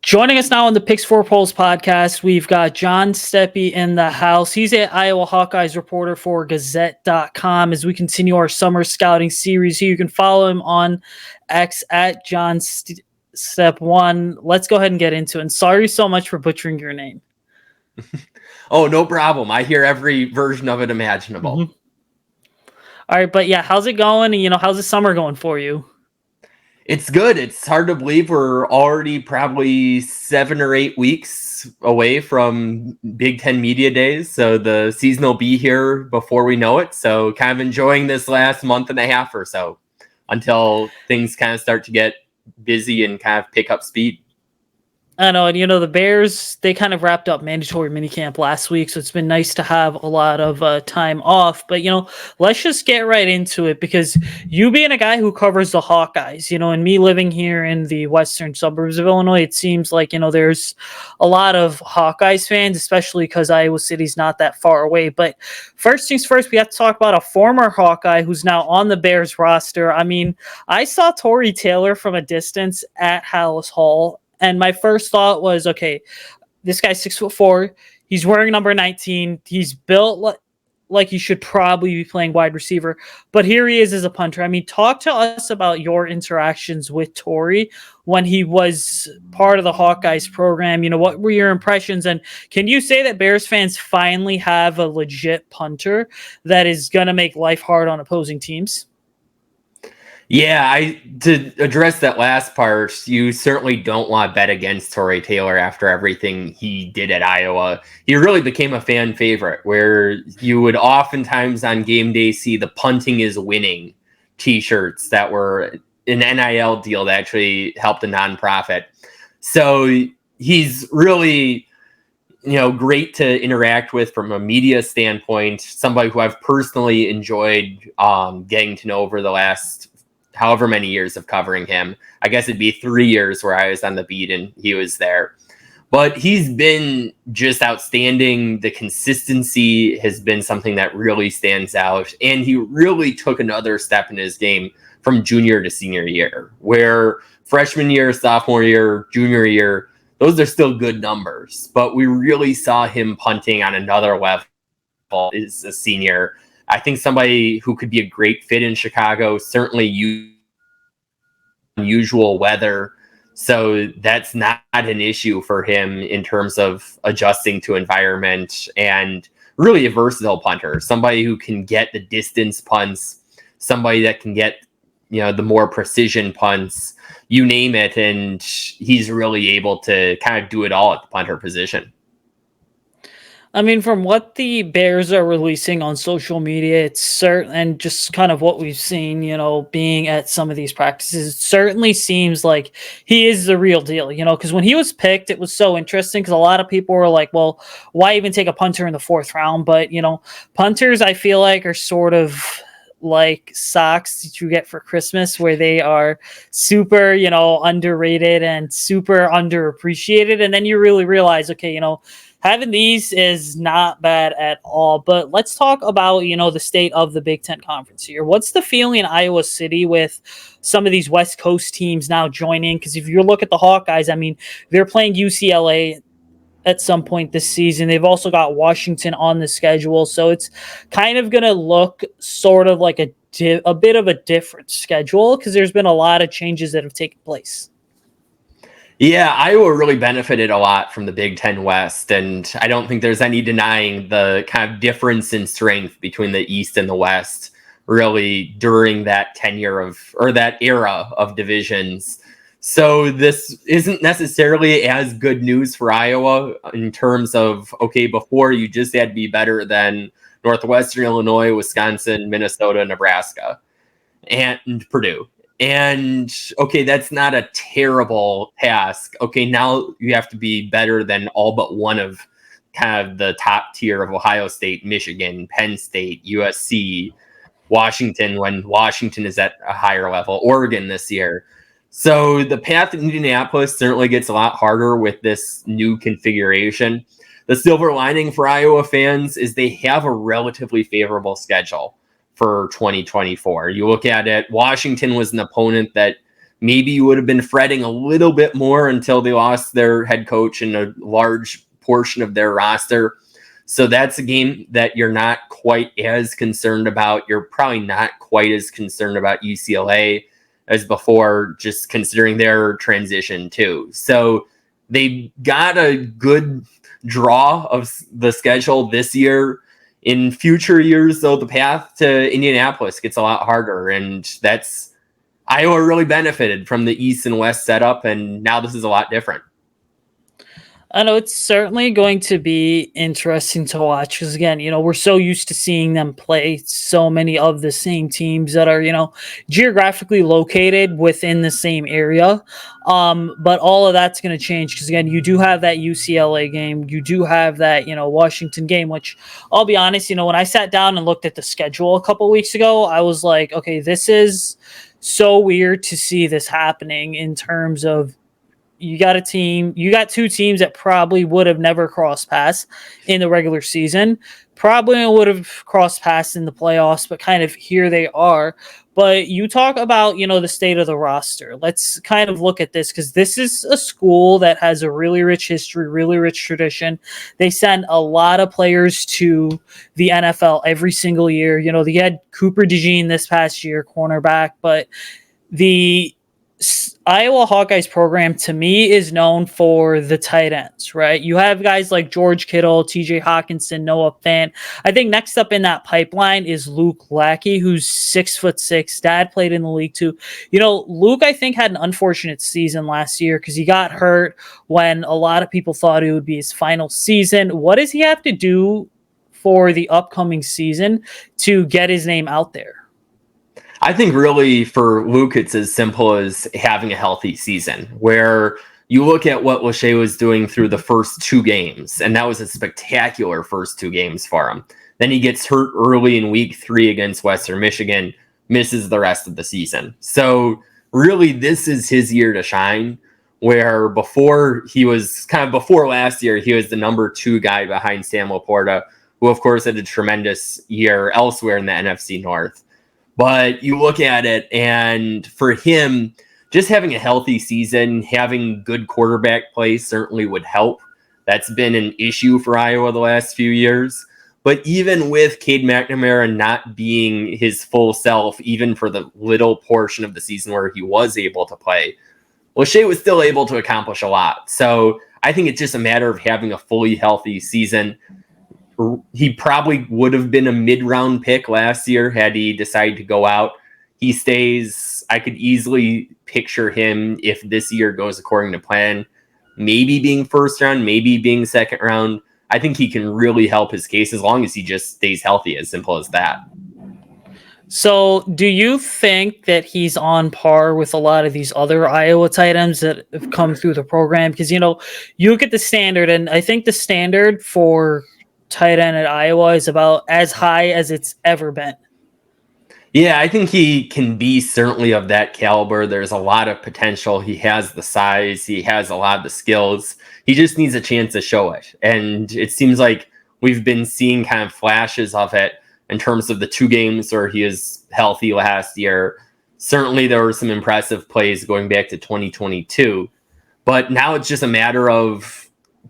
Joining us now on the Picks for Polls podcast, we've got John Steppe in the house. He's an Iowa Hawkeyes reporter for Gazette.com as we continue our summer scouting series here. You can follow him on X at John Steppe1. Let's go ahead and get into it. And sorry so much for butchering your name. Oh, no problem. I hear every version of it imaginable. Mm-hmm. All right, but yeah, how's it going? And, how's the summer going for you? It's good. It's hard to believe we're already probably 7 or 8 weeks away from Big Ten Media Days. So the season will be here before we know it. So kind of enjoying this last month and a half or so until things kind of start to get busy and kind of pick up speed. I know, and the Bears, they kind of wrapped up mandatory minicamp last week, so it's been nice to have a lot of time off. But, let's just get right into it, because you being a guy who covers the Hawkeyes, and me living here in the western suburbs of Illinois, it seems like, there's a lot of Hawkeyes fans, especially because Iowa City's not that far away. But first things first, we have to talk about a former Hawkeye who's now on the Bears roster. I mean, I saw Tory Taylor from a distance at Hallis Hall, and my first thought was, okay, this guy's 6'4". He's wearing number 19. He's built like he should probably be playing wide receiver. But here he is as a punter. I mean, talk to us about your interactions with Tory when he was part of the Hawkeyes program. What were your impressions? And can you say that Bears fans finally have a legit punter that is going to make life hard on opposing teams? Yeah, to address that last part, you certainly don't want to bet against Tory Taylor after everything he did at Iowa. He really became a fan favorite, where you would oftentimes on game day see the punting is winning t-shirts that were an NIL deal that actually helped a nonprofit. So he's really, great to interact with from a media standpoint, somebody who I've personally enjoyed getting to know over the last however many years of covering him. I guess it'd be 3 years where I was on the beat and he was there. But he's been just outstanding. The consistency has been something that really stands out. And he really took another step in his game from junior to senior year, where freshman year, sophomore year, junior year, those are still good numbers. But we really saw him punting on another level as a senior. I think somebody who could be a great fit in Chicago, certainly unusual weather. So that's not an issue for him in terms of adjusting to environment, and really a versatile punter, somebody who can get the distance punts, somebody that can get, the more precision punts, you name it. And he's really able to kind of do it all at the punter position. I mean, from what the Bears are releasing on social media, it's certain, and just kind of what we've seen, being at some of these practices, it certainly seems like he is the real deal, because when he was picked, it was so interesting because a lot of people were like, well, why even take a punter in the 4th round? But, punters, I feel like, are sort of like socks that you get for Christmas, where they are super, underrated and super underappreciated. And then you really realize, okay, having these is not bad at all. But let's talk about, the state of the Big Ten Conference here. What's the feeling in Iowa City with some of these West Coast teams now joining? Because if you look at the Hawkeyes, I mean, they're playing UCLA at some point this season. They've also got Washington on the schedule. So it's kind of going to look sort of like a bit of a different schedule, because there's been a lot of changes that have taken place. Yeah, Iowa really benefited a lot from the Big Ten West, and I don't think there's any denying the kind of difference in strength between the East and the West, really, during that that era of divisions. So this isn't necessarily as good news for Iowa in terms of, okay, before you just had to be better than Northwestern Illinois, Wisconsin, Minnesota, Nebraska, and Purdue. And okay, that's not a terrible task. Okay, now you have to be better than all but one of kind of the top tier of Ohio State, Michigan, Penn State, USC, Washington, when Washington is at a higher level, Oregon this year. So the path in Indianapolis certainly gets a lot harder with this new configuration. The silver lining for Iowa fans is they have a relatively favorable schedule for 2024. You look at it, Washington was an opponent that maybe you would have been fretting a little bit more until they lost their head coach and a large portion of their roster. So that's a game that you're not quite as concerned about. You're probably not quite as concerned about UCLA as before, just considering their transition too. So they got a good draw of the schedule this year. In future years, though, the path to Indianapolis gets a lot harder, and that's Iowa really benefited from the East and West setup, and now this is a lot different. I know it's certainly going to be interesting to watch because, again, we're so used to seeing them play so many of the same teams that are, geographically located within the same area. But all of that's going to change because, again, you do have that UCLA game. You do have that, Washington game, which I'll be honest, when I sat down and looked at the schedule a couple weeks ago, I was like, okay, this is so weird to see this happening in terms of you got two teams that probably would have never crossed paths in the regular season, probably would have crossed paths in the playoffs, but kind of here they are. But you talk about, the state of the roster. Let's kind of look at this because this is a school that has a really rich history, really rich tradition. They send a lot of players to the NFL every single year. They had Cooper DeJean this past year, cornerback, but the Iowa Hawkeyes program to me is known for the tight ends, right? You have guys like George Kittle, TJ Hawkinson, Noah Fant. I think next up in that pipeline is Luke Lackey, who's 6'6". Dad played in the league too. Luke, I think, had an unfortunate season last year because he got hurt when a lot of people thought it would be his final season. What does he have to do for the upcoming season to get his name out there? I think really for Luke, it's as simple as having a healthy season where you look at what Usayd was doing through the first two games, and that was a spectacular first two games for him. Then he gets hurt early in week 3 against Western Michigan, misses the rest of the season. So really this is his year to shine, where before last year, he was the number 2 guy behind Sam Laporta, who of course had a tremendous year elsewhere in the NFC North. But you look at it, and for him, just having a healthy season, having good quarterback play certainly would help. That's been an issue for Iowa the last few years. But even with Cade McNamara not being his full self, even for the little portion of the season where he was able to play, Usayd was still able to accomplish a lot. So I think it's just a matter of having a fully healthy season. He probably would have been a mid-round pick last year had he decided to go out. He stays. I could easily picture him, if this year goes according to plan, maybe being first round, maybe being second round. I think he can really help his case as long as he just stays healthy, as simple as that. So do you think that he's on par with a lot of these other Iowa tight ends that have come through the program? Because, you look at the standard, and I think the standard for tight end at Iowa is about as high as it's ever been. Yeah, I think he can be certainly of that caliber. There's a lot of potential. He has the size. He has a lot of the skills. He just needs a chance to show it. And it seems like we've been seeing kind of flashes of it in terms of the 2 games where he was healthy last year. Certainly there were some impressive plays going back to 2022. But now it's just a matter of,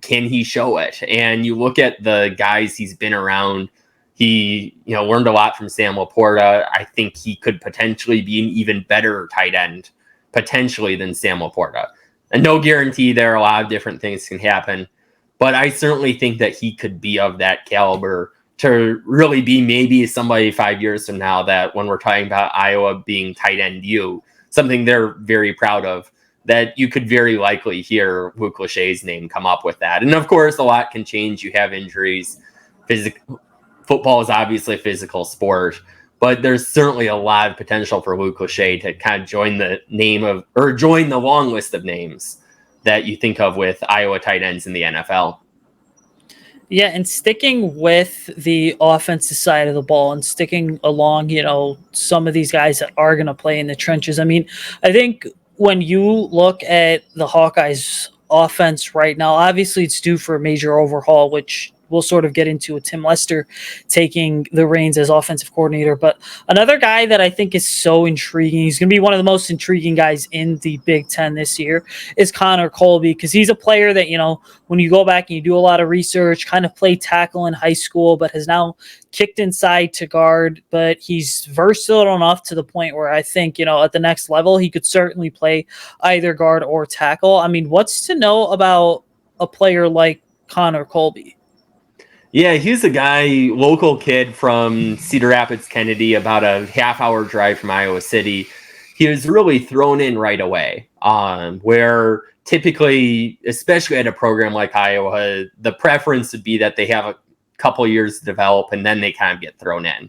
can he show it? And you look at the guys he's been around. He, learned a lot from Sam Laporta. I think he could potentially be an even better tight end, potentially, than Sam Laporta. And no guarantee there. A lot of different things can happen. But I certainly think that he could be of that caliber to really be maybe somebody 5 years from now that when we're talking about Iowa being tight end something they're very proud of, that you could very likely hear Luke Ushayd's name come up with that. And of course, a lot can change. You have injuries. Football is obviously a physical sport, but there's certainly a lot of potential for Luke Ushayd to kind of join the long list of names that you think of with Iowa tight ends in the NFL. Yeah, and sticking with the offensive side of the ball and sticking along, some of these guys that are going to play in the trenches. I mean, I think when you look at the Hawkeyes offense right now, obviously it's due for a major overhaul, which we'll sort of get into with Tim Lester taking the reins as offensive coordinator. But another guy that I think is so intriguing, he's going to be one of the most intriguing guys in the Big Ten this year, is Connor Colby, because he's a player that, when you go back and you do a lot of research, kind of played tackle in high school, but has now kicked inside to guard. But he's versatile enough to the point where I think, at the next level, he could certainly play either guard or tackle. I mean, what's to know about a player like Connor Colby? Yeah, he's a guy, local kid from Cedar Rapids, Kennedy, about a half-hour drive from Iowa City. He was really thrown in right away, where typically, especially at a program like Iowa, the preference would be that they have a couple years to develop and then they kind of get thrown in.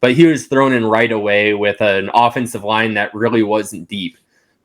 But he was thrown in right away with an offensive line that really wasn't deep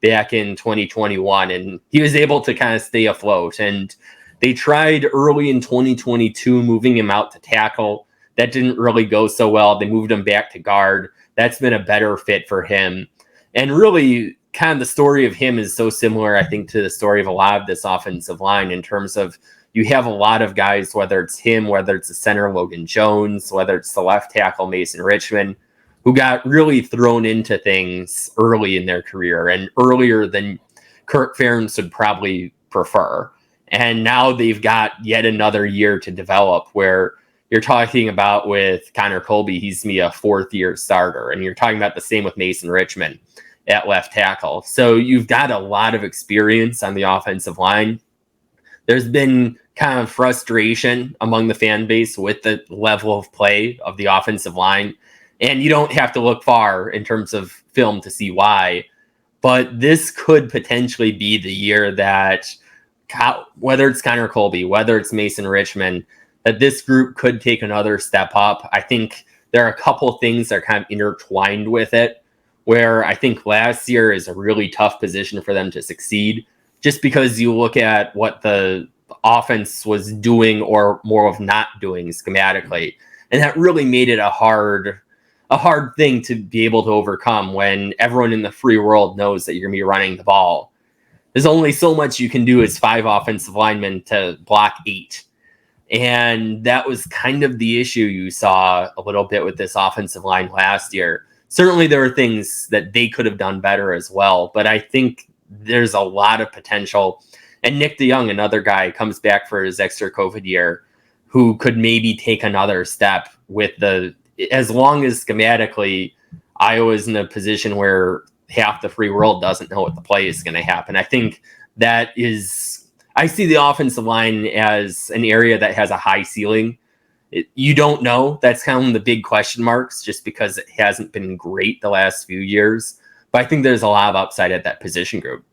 back in 2021, and he was able to kind of stay afloat. And they tried early in 2022 moving him out to tackle. That didn't really go so well. They moved him back to guard. That's been a better fit for him. And really, kind of the story of him is so similar, I think, to the story of a lot of this offensive line in terms of you have a lot of guys, whether it's him, whether it's the center Logan Jones, whether it's the left tackle Mason Richman, who got really thrown into things early in their career and earlier than Kirk Ferentz would probably prefer. And now they've got yet another year to develop, where you're talking about with Connor Colby, he's me a fourth-year starter. And you're talking about the same with Mason Richman at left tackle. So you've got a lot of experience on the offensive line. There's been kind of frustration among the fan base with the level of play of the offensive line. And you don't have to look far in terms of film to see why. But this could potentially be the year that, whether it's Connor Colby, whether it's Mason Richman, that this group could take another step up. I think there are a couple things that are kind of intertwined with it, where I think last year is a really tough position for them to succeed, just because you look at what the offense was doing or more of not doing schematically. And that really made it a hard thing to be able to overcome when everyone in the free world knows that you're going to be running the ball. There's only so much you can do as 5 offensive linemen to block 8. And that was kind of the issue you saw a little bit with this offensive line last year. Certainly there are things that they could have done better as well, but I think there's a lot of potential. And Nick DeYoung, another guy, comes back for his extra COVID year, who could maybe take another step as long as schematically Iowa's in a position where half the free world doesn't know what the play is going to happen. I think I see the offensive line as an area that has a high ceiling. You don't know. That's kind of the big question marks, just because it hasn't been great the last few years. But I think there's a lot of upside at that position group.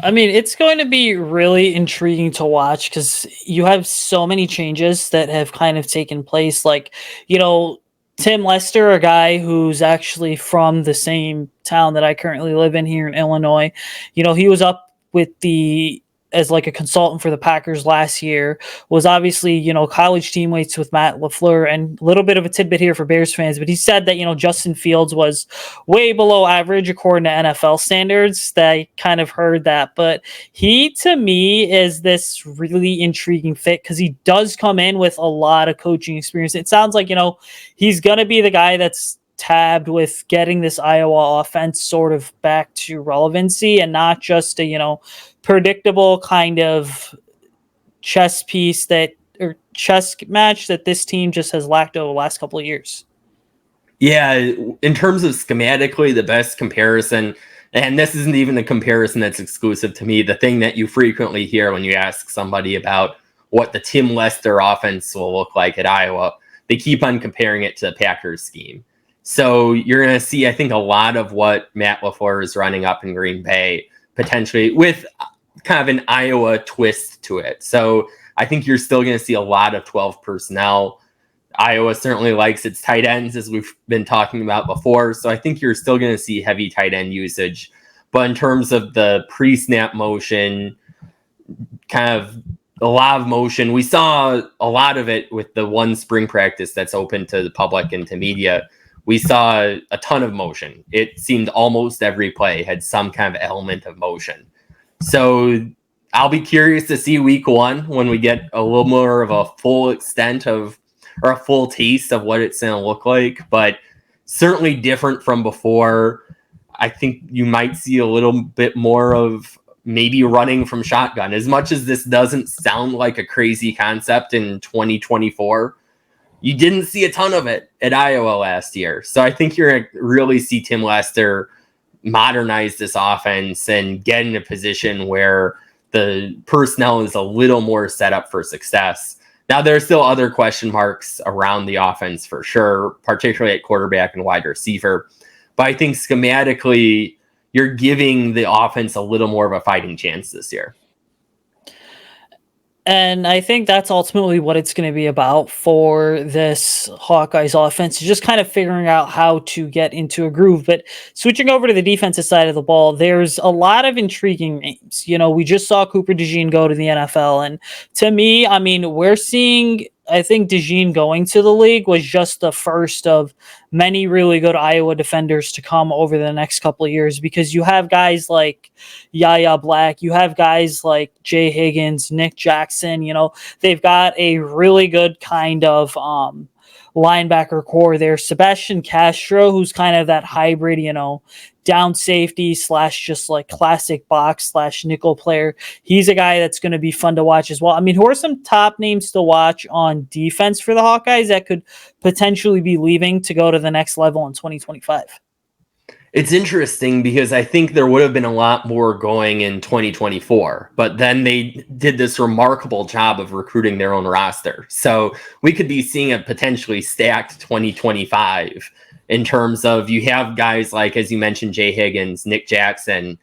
I mean, it's going to be really intriguing to watch, because you have so many changes that have kind of taken place. Like, Tim Lester, a guy who's actually from the same town that I currently live in here in Illinois, he was up with as like a consultant for the Packers last year, was obviously, college teammates with Matt LaFleur. And a little bit of a tidbit here for Bears fans, but he said that, Justin Fields was way below average according to NFL standards. They kind of heard that, but he, to me, is this really intriguing fit, because he does come in with a lot of coaching experience. It sounds like, he's going to be the guy that's tabbed with getting this Iowa offense sort of back to relevancy, and not just a, predictable kind of chess match that this team just has lacked over the last couple of years. Yeah, in terms of schematically, the best comparison, and this isn't even a comparison that's exclusive to me, the thing that you frequently hear when you ask somebody about what the Tim Lester offense will look like at Iowa, they keep on comparing it to the Packers scheme. So you're going to see, I think, a lot of what Matt LaFleur is running up in Green Bay, potentially with kind of an Iowa twist to it. So I think you're still going to see a lot of 12 personnel. Iowa certainly likes its tight ends, as we've been talking about before. So I think you're still going to see heavy tight end usage. But in terms of the pre-snap motion, kind of a lot of motion, we saw a lot of it with the one spring practice that's open to the public and to media. We saw a ton of motion. It seemed almost every play had some kind of element of motion. So I'll be curious to see week 1 when we get a little more of a full extent of, or a full taste of what it's going to look like, but certainly different from before. I think you might see a little bit more of maybe running from shotgun. As much as this doesn't sound like a crazy concept in 2024, you didn't see a ton of it at Iowa last year. So I think you're going to really see Tim Lester modernize this offense and get in a position where the personnel is a little more set up for success. Now, there are still other question marks around the offense for sure, particularly at quarterback and wide receiver. But I think schematically, you're giving the offense a little more of a fighting chance this year. And I think that's ultimately what it's going to be about for this Hawkeyes offense, just kind of figuring out how to get into a groove. But switching over to the defensive side of the ball, there's a lot of intriguing names. You know, we just saw Cooper DeJean go to the NFL. And to me, I mean, we're seeing, I think DeJean going to the league was just the first of many really good Iowa defenders to come over the next couple of years, because you have guys like Yaya Black, you have guys like Jay Higgins, Nick Jackson, you know, they've got a really good kind of linebacker core there. Sebastian Castro, who's kind of that hybrid, you know, down safety slash just like classic box slash nickel player. He's a guy that's going to be fun to watch as well. I mean, who are some top names to watch on defense for the Hawkeyes that could potentially be leaving to go to the next level in 2025? It's interesting because I think there would have been a lot more going in 2024, but then they did this remarkable job of recruiting their own roster. So we could be seeing a potentially stacked 2025 in terms of, you have guys like, as you mentioned, Jay Higgins, Nick Jackson,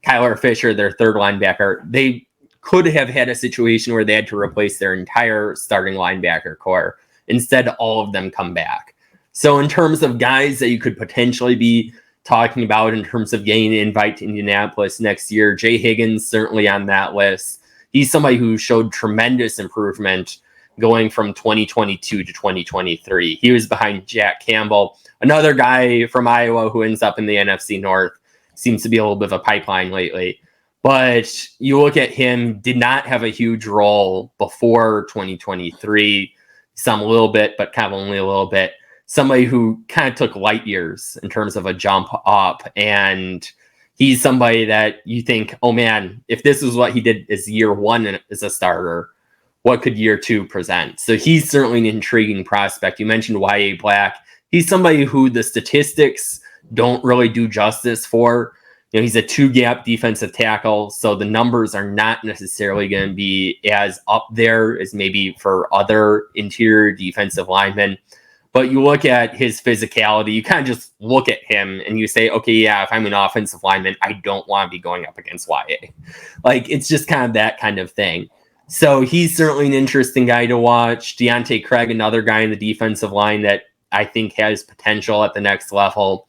Kyler Fisher, their third linebacker. They could have had a situation where they had to replace their entire starting linebacker core. Instead, all of them come back. So in terms of guys that you could potentially be talking about in terms of getting an invite to Indianapolis next year, Jay Higgins certainly on that list. He's somebody who showed tremendous improvement going from 2022 to 2023. He was behind Jack Campbell, another guy from Iowa who ends up in the NFC North. Seems to be a little bit of a pipeline lately. But you look at him, did not have a huge role before 2023, some a little bit, but kind of only a little bit. Somebody who kind of took light years in terms of a jump up. And he's somebody that you think, oh man, if this is what he did as year 1 as a starter, what could year 2 present? So he's certainly an intriguing prospect. You mentioned Y.A. Black. He's somebody who the statistics don't really do justice for. You know, he's a 2-gap defensive tackle, so the numbers are not necessarily going to be as up there as maybe for other interior defensive linemen. But you look at his physicality, you kind of just look at him and you say, okay, yeah, if I'm an offensive lineman, I don't want to be going up against YA. Like, it's just kind of that kind of thing. So he's certainly an interesting guy to watch. Deontay Craig, another guy in the defensive line that I think has potential at the next level.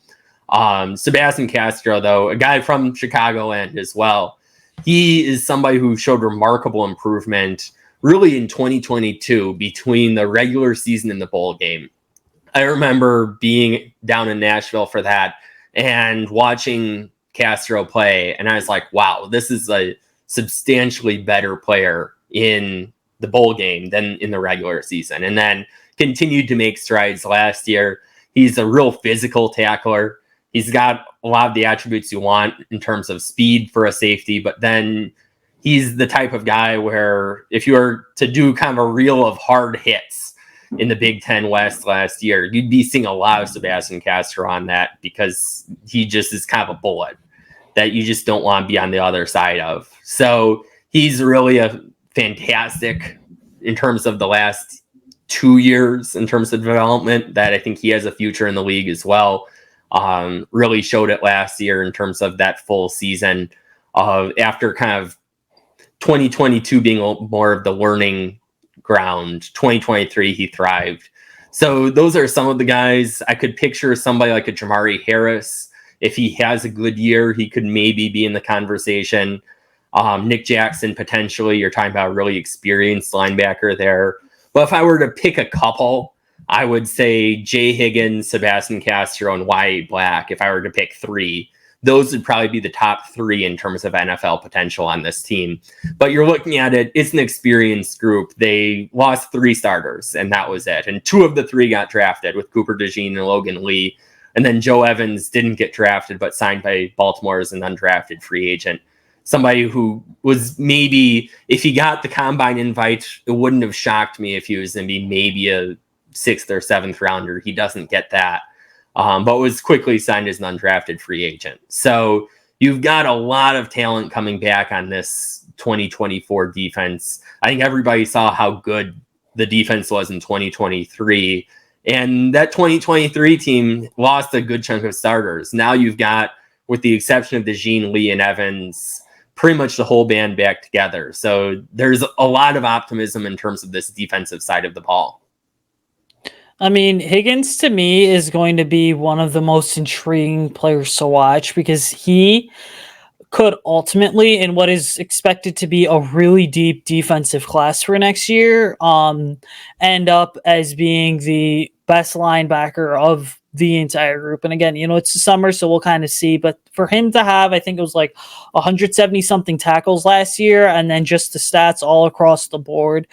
Sebastian Castro, though, a guy from Chicagoland as well. He is somebody who showed remarkable improvement really in 2022 between the regular season and the bowl game. I remember being down in Nashville for that and watching Castro play, and I was like, wow, this is a substantially better player in the bowl game than in the regular season. And then continued to make strides last year. He's a real physical tackler. He's got a lot of the attributes you want in terms of speed for a safety, but then he's the type of guy where if you were to do kind of a reel of hard hits in the Big Ten West last year, you'd be seeing a lot of Sebastian Castro on that, because he just is kind of a bullet that you just don't want to be on the other side of. So he's really a fantastic in terms of the last 2 years in terms of development, that I think he has a future in the league as well. Really showed it last year in terms of that full season after kind of 2022 being more of the learning ground. 2023, he thrived. So those are some of the guys. I could picture somebody like a Jamari Harris. If he has a good year, he could maybe be in the conversation. Nick Jackson, potentially. You're talking about a really experienced linebacker there. But if I were to pick a couple, I would say Jay Higgins, Sebastian Castro, and Y.A. Black, if I were to pick 3 those would probably be the top three in terms of NFL potential on this team. But you're looking at it, it's an experienced group. They lost 3 starters, and that was it. And 2 of the 3 got drafted, with Cooper DeJean and Logan Lee. And then Joe Evans didn't get drafted, but signed by Baltimore as an undrafted free agent. Somebody who was maybe, if he got the combine invite, it wouldn't have shocked me if he was going to be maybe a 6th or 7th rounder. He doesn't get that. But was quickly signed as an undrafted free agent. So you've got a lot of talent coming back on this 2024 defense. I think everybody saw how good the defense was in 2023. And that 2023 team lost a good chunk of starters. Now you've got, with the exception of DeJean, Lee, and Evans, pretty much the whole band back together. So there's a lot of optimism in terms of this defensive side of the ball. I mean, Higgins to me is going to be one of the most intriguing players to watch, because he could ultimately, in what is expected to be a really deep defensive class for next year, end up as being the best linebacker of the entire group. And again, it's the summer, so we'll kind of see. But for him to have, I think it was like 170 something tackles last year, and then just the stats all across the board.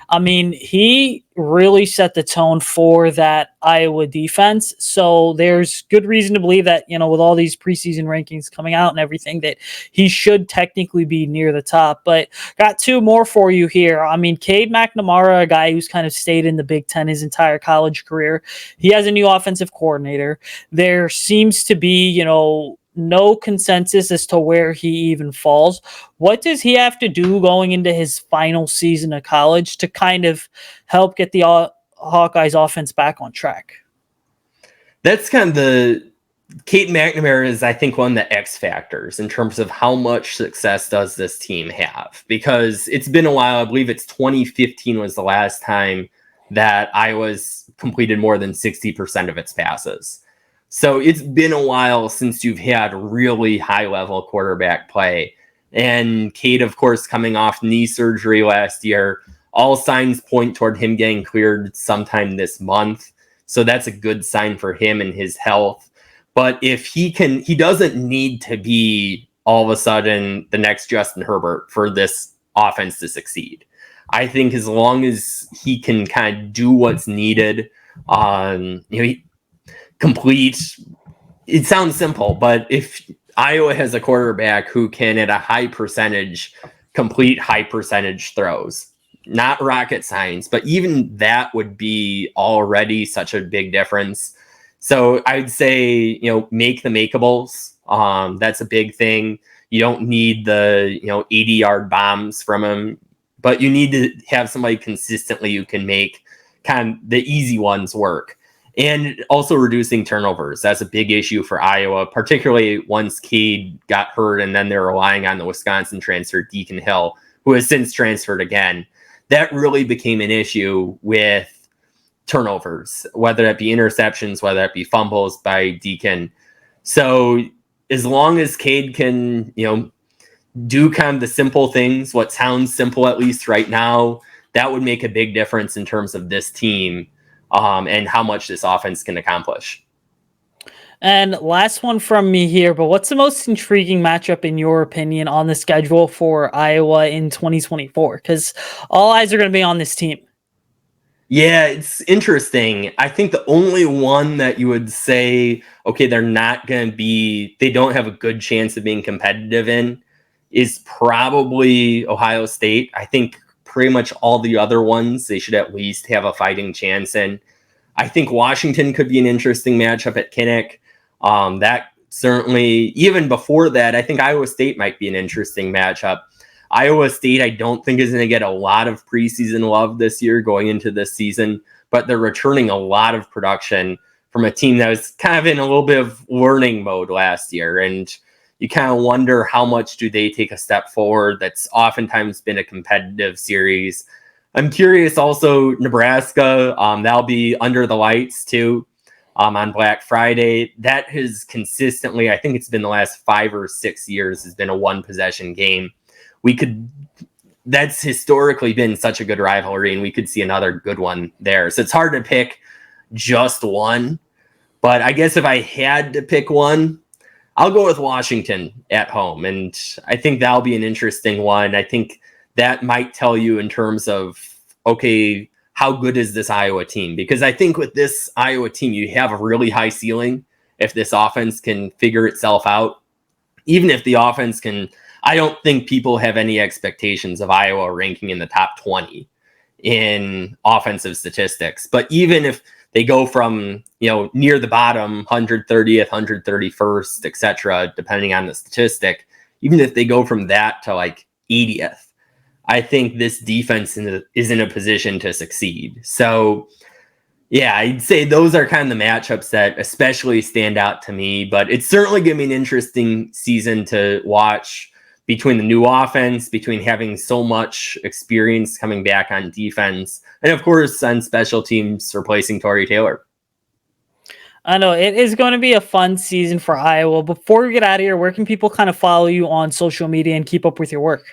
I mean, he really set the tone for that Iowa defense. So there's good reason to believe that, with all these preseason rankings coming out and everything, that he should technically be near the top. But got 2 more for you here. I mean, Cade McNamara, a guy who's kind of stayed in the Big Ten his entire college career. He has a new offensive coordinator. There seems to be, no consensus as to where he even falls. What does he have to do going into his final season of college to kind of help get the Hawkeyes offense back on track? That's kind of the Cade McNamara is, I think, one of the X factors in terms of how much success does this team have, because it's been a while. I believe it's 2015 was the last time that Iowa's completed more than 60% of its passes. So it's been a while since you've had really high-level quarterback play. And Cade, of course, coming off knee surgery last year, all signs point toward him getting cleared sometime this month. So that's a good sign for him and his health. But if he doesn't need to be all of a sudden the next Justin Herbert for this offense to succeed. I think as long as he can kind of do what's needed, complete. It sounds simple, but if Iowa has a quarterback who can, at a high percentage, complete high percentage throws, not rocket science, but even that would be already such a big difference. So I'd say, make the makeables. That's a big thing. You don't need the, 80-yard bombs from him, but you need to have somebody consistently who can make kind of the easy ones work. And also reducing turnovers. That's a big issue for Iowa, particularly once Cade got hurt and then they're relying on the Wisconsin transfer, Deacon Hill, who has since transferred again. That really became an issue with turnovers, whether that be interceptions, whether that be fumbles by Deacon. So as long as Cade can, do kind of the simple things, what sounds simple at least right now, that would make a big difference in terms of this team. And how much this offense can accomplish. And last one from me here, but what's the most intriguing matchup in your opinion on the schedule for Iowa in 2024? Because all eyes are going to be on this team. Yeah, it's interesting. I think the only one that you would say, okay, they're not going to be, they don't have a good chance of being competitive in, is probably Ohio State. I think pretty much all the other ones, they should at least have a fighting chance in. I think Washington could be an interesting matchup at Kinnick. That certainly, even before that, I think Iowa State might be an interesting matchup. Iowa State, I don't think is going to get a lot of preseason love this year going into this season, but they're returning a lot of production from a team that was kind of in a little bit of learning mode last year. And you kind of wonder how much do they take a step forward. That's oftentimes been a competitive series. I'm curious also, Nebraska, that'll be under the lights too on Black Friday. That has consistently, I think it's been the last 5 or 6 years, has been a one possession game. That's historically been such a good rivalry, and we could see another good one there. So it's hard to pick just one, but I guess if I had to pick one, I'll go with Washington at home, and I think that'll be an interesting one. I think that might tell you in terms of, okay, how good is this Iowa team? Because I think with this Iowa team, you have a really high ceiling if this offense can figure itself out. Even if the offense can, I don't think people have any expectations of Iowa ranking in the top 20 in offensive statistics. But even if they go from, near the bottom, 130th, 131st, etc., depending on the statistic, even if they go from that to like 80th, I think this defense is in a position to succeed. So, yeah, I'd say those are kind of the matchups that especially stand out to me. But it's certainly going to be an interesting season to watch between the new offense, between having so much experience coming back on defense, and of course on special teams replacing Tory Taylor. I know it is going to be a fun season for Iowa. Before we get out of here, where can people kind of follow you on social media and keep up with your work?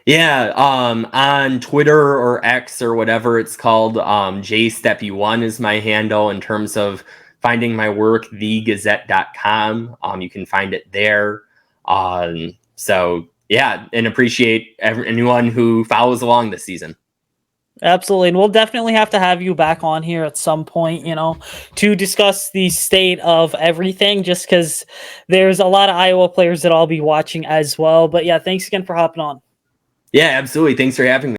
Yeah, on Twitter or X or whatever it's called, JSteppe1 is my handle in terms of finding my work, thegazette.com. You can find it there. So yeah, and appreciate anyone who follows along this season. Absolutely. And we'll definitely have to have you back on here at some point, to discuss the state of everything, just because there's a lot of Iowa players that I'll be watching as well. But yeah, thanks again for hopping on. Yeah, absolutely. Thanks for having me.